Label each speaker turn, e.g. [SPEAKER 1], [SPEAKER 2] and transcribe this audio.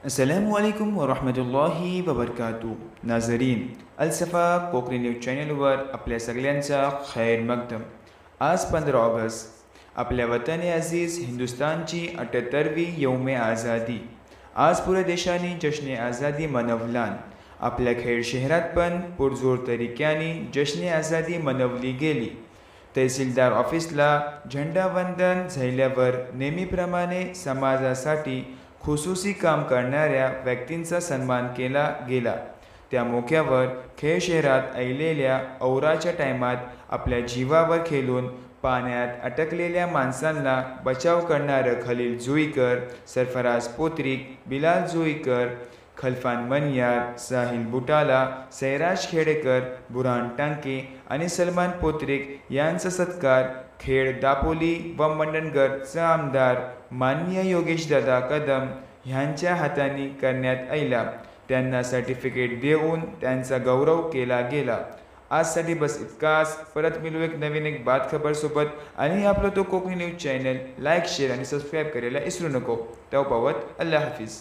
[SPEAKER 1] अस्सलामुअलैकुम वरहमतुल्लाहि वबरकातुह. नाजरीन, अलसफा कोकणी न्यूज चॅनलवर आपल्या सगळ्यांचा खैर मकदम. आज 15 ऑगस्ट आपल्या वतन अजीज हिंदुस्तानची 78वी यौम आझादी. आज पुऱ्या देशाने जश्न आझादी मनवलान. आपल्या खेड शहरात पण पुरजोर तरीक्याने जश्न आझादी मनवली गेली. तहसीलदार ऑफिसला झेंडावंदन झाल्यावर नेहमीप्रमाणे समाजासाठी खुसूसी काम करणाऱ्या व्यक्तींचा सन्मान केला गेला. त्या मोक्यावर खेड शहरात आलेल्या औराच्या टायमात आपल्या जीवावर खेळून पाण्यात अटकलेल्या माणसांना बचाव करणारं खलील जुईकर, सरफराज पोत्रिक, बिलाल जुईकर, खलफान मनियार, साहिल बुटाला, सैराज खेडेकर, बुरहान टांके आणि सलमान पोत्रिक यांचा सत्कार खेड दापोली व मंडणगडचा आमदार माननीय योगेशदादा कदम ह्यांच्या हाताने करण्यात आला. त्यांना सर्टिफिकेट देऊन त्यांचा गौरव केला गेला. आजसाठी बस इतकाच. परत मिळू एक नवीन बात खबर सोबत. आणि आपला तो Konkani news channel like, share आणि सबस्क्राईब करायला विसरू नको. तेव्हा पावत अल्लाह हाफिज.